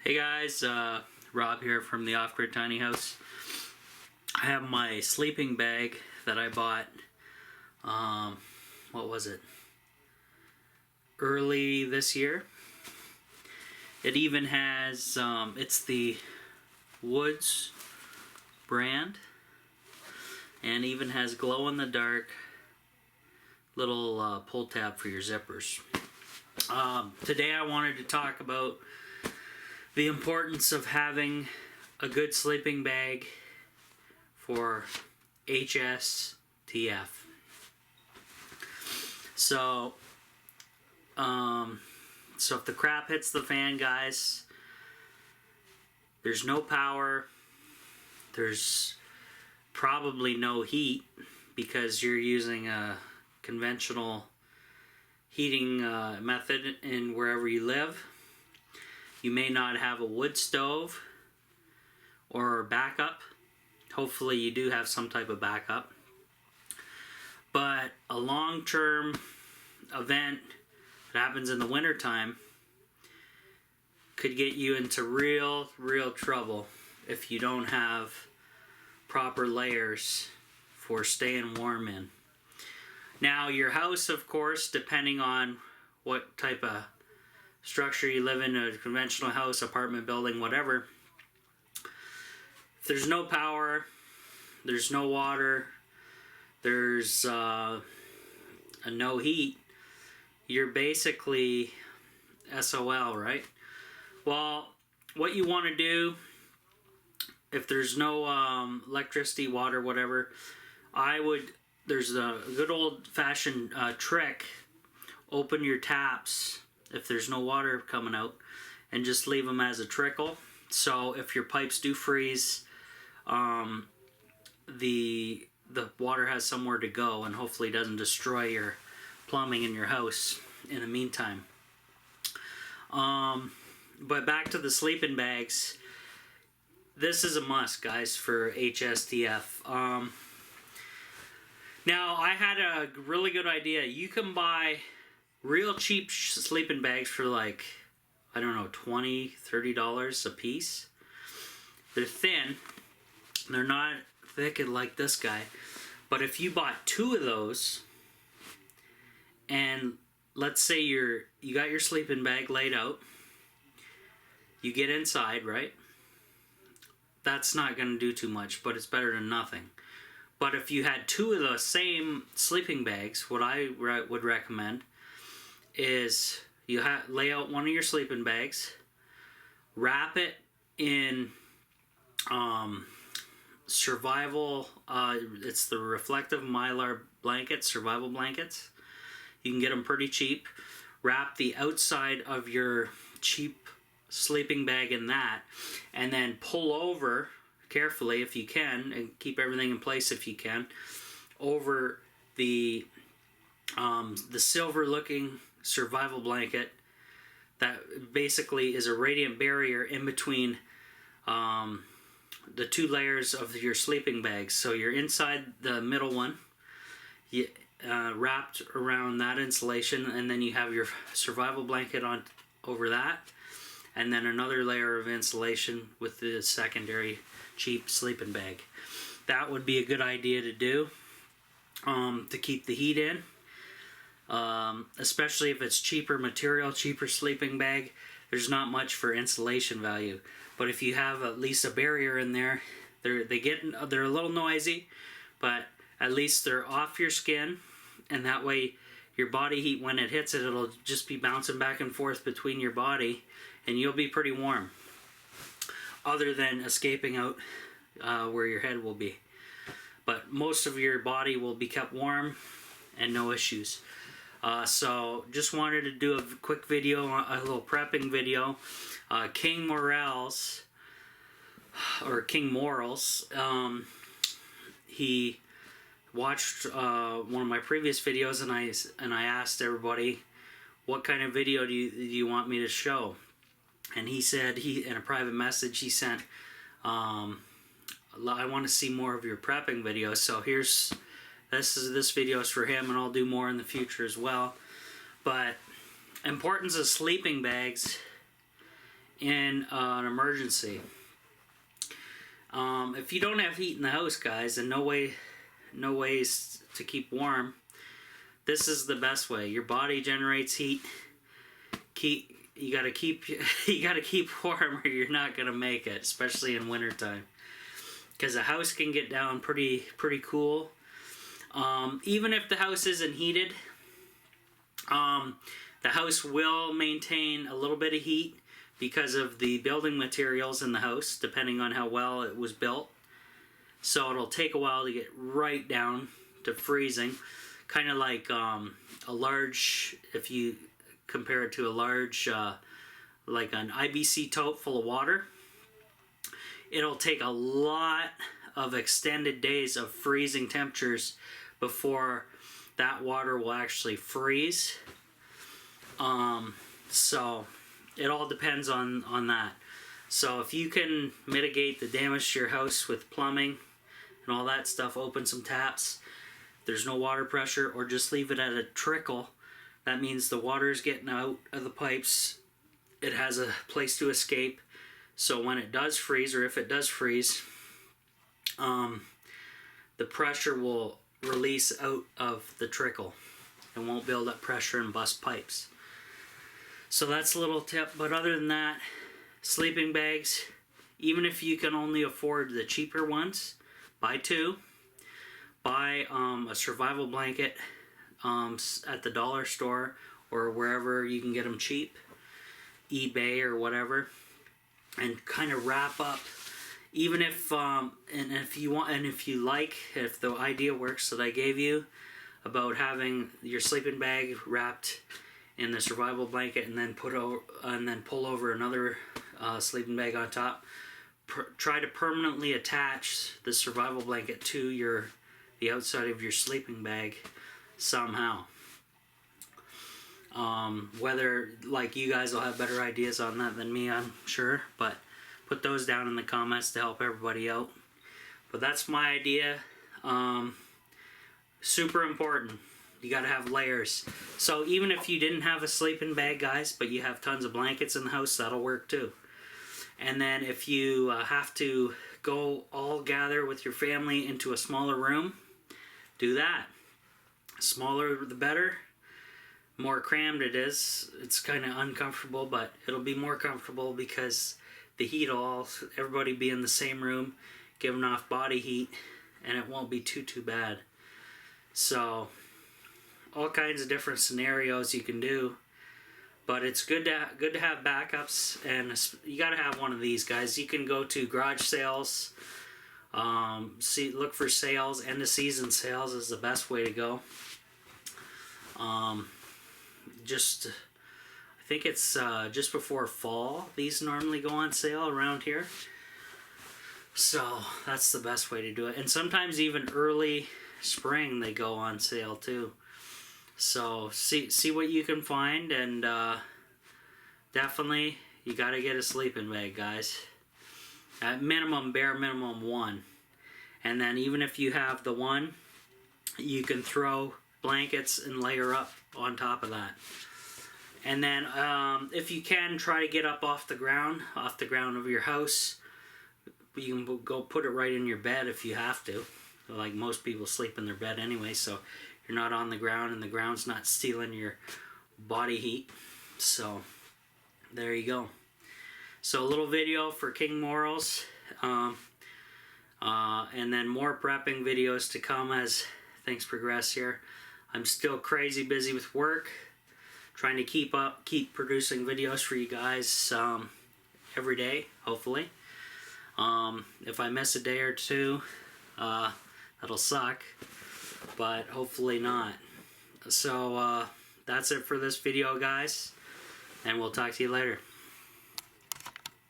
Hey guys, Rob here from the Off-Grid Tiny House. I have my sleeping bag that I bought, what was it, early this year. It even has, it's the Woods brand, and even has glow-in-the-dark little pull tab for your zippers. Today I wanted to talk about the importance of having a good sleeping bag for SHTF. So if the crap hits the fan, guys, there's no power, there's probably no heat because you're using a conventional heating method in wherever you live. You may not have a wood stove or backup. Hopefully you do have some type of backup. But a long-term event that happens in the wintertime could get you into real trouble if you don't have proper layers for staying warm in. Now your house, of course, depending on what type of structure you live in, a conventional house, apartment building, whatever, if there's no power, there's no water, there's no heat, you're basically SOL, right? Well, what you want to do, if there's no electricity, water, whatever, there's a good old-fashioned trick. Open your taps if there's no water coming out and just leave them as a trickle. So if your pipes do freeze, the water has somewhere to go and hopefully doesn't destroy your plumbing in your house in the meantime. But back to the sleeping bags. This is a must, guys, for SHTF. Now, I had a really good idea. You can buy real cheap sleeping bags for like, I don't know, $20, $30 a piece. They're thin. They're not thick like this guy. But if you bought 2 of those, and let's say you got your sleeping bag laid out, you get inside, right? That's not going to do too much, but it's better than nothing. But if you had 2 of the same sleeping bags, what I would recommend is you lay out one of your sleeping bags, wrap it in survival, it's the reflective mylar blankets, survival blankets. You can get them pretty cheap. Wrap the outside of your cheap sleeping bag in that, and then pull over carefully if you can, and keep everything in place if you can, over the silver looking survival blanket that basically is a radiant barrier in between the 2 layers of your sleeping bags. So you're inside the middle one, wrapped around that insulation, and then you have your survival blanket on over that, and then another layer of insulation with the secondary cheap sleeping bag. That would be a good idea to do to keep the heat in, especially if it's cheaper material, cheaper sleeping bag. There's not much for insulation value, but if you have at least a barrier in there, they're a little noisy, but at least they're off your skin, and that way your body heat, when it hits it, it'll just be bouncing back and forth between your body, and you'll be pretty warm, other than escaping out where your head will be. But most of your body will be kept warm and no issues. So just wanted to do a quick video, a little prepping video. King Morales, he watched one of my previous videos, and I asked everybody, what kind of video do you want me to show? And he said, in a private message he sent, I want to see more of your prepping videos. So this video is for him, and I'll do more in the future as well. But importance of sleeping bags in an emergency. If you don't have heat in the house, guys, and no ways to keep warm, this is the best way. Your body generates heat. You gotta keep warm, or you're not gonna make it, especially in wintertime. Because a house can get down pretty cool. Even if the house isn't heated, the house will maintain a little bit of heat because of the building materials in the house, depending on how well it was built. So it'll take a while to get right down to freezing. Kind of like a large, if you compare it to a large, like an IBC tote full of water. It'll take a lot of extended days of freezing temperatures before that water will actually freeze. So it all depends on that. So if you can mitigate the damage to your house with plumbing and all that stuff, open some taps, there's no water pressure, or just leave it at a trickle. That means the water is getting out of the pipes. It has a place to escape. So when it does freeze, or if it does freeze, the pressure will release out of the trickle and won't build up pressure and bust pipes. So that's a little tip. But other than that, sleeping bags, even if you can only afford the cheaper ones, buy two. Buy a survival blanket at the dollar store or wherever you can get them cheap, eBay or whatever, and kind of wrap up. Even if if you like, if the idea works that I gave you about having your sleeping bag wrapped in the survival blanket and then pull over another sleeping bag on top, try to permanently attach the survival blanket to the outside of your sleeping bag somehow. Whether, like, you guys will have better ideas on that than me, I'm sure, but put those down in the comments to help everybody out. But that's my idea. Super important. You gotta have layers. So even if you didn't have a sleeping bag, guys, but you have tons of blankets in the house, that'll work too. And then if you have to go all gather with your family into a smaller room, do that. Smaller the better. More crammed it is, it's kind of uncomfortable, but it'll be more comfortable because the heat will everybody be in the same room, giving off body heat, and it won't be too bad. So all kinds of different scenarios you can do, but it's good to have backups, and you got to have one of these, guys. You can go to garage sales, look for sales. End of season sales is the best way to go. I think it's just before fall these normally go on sale around here, so that's the best way to do it. And sometimes even early spring they go on sale too. So see what you can find, and definitely you got to get a sleeping bag, guys. At minimum, bare minimum, one. And then even if you have the one, you can throw blankets and layer up on top of that. And then if you can, try to get up off the ground of your house. You can go put it right in your bed if you have to. Like most people sleep in their bed anyway, so you're not on the ground and the ground's not stealing your body heat. So there you go. So a little video for King Morals, and then more prepping videos to come as things progress here. I'm still crazy busy with work, trying to keep producing videos for you guys every day, hopefully. If I miss a day or two, that'll suck, but hopefully not. So that's it for this video, guys, and we'll talk to you later.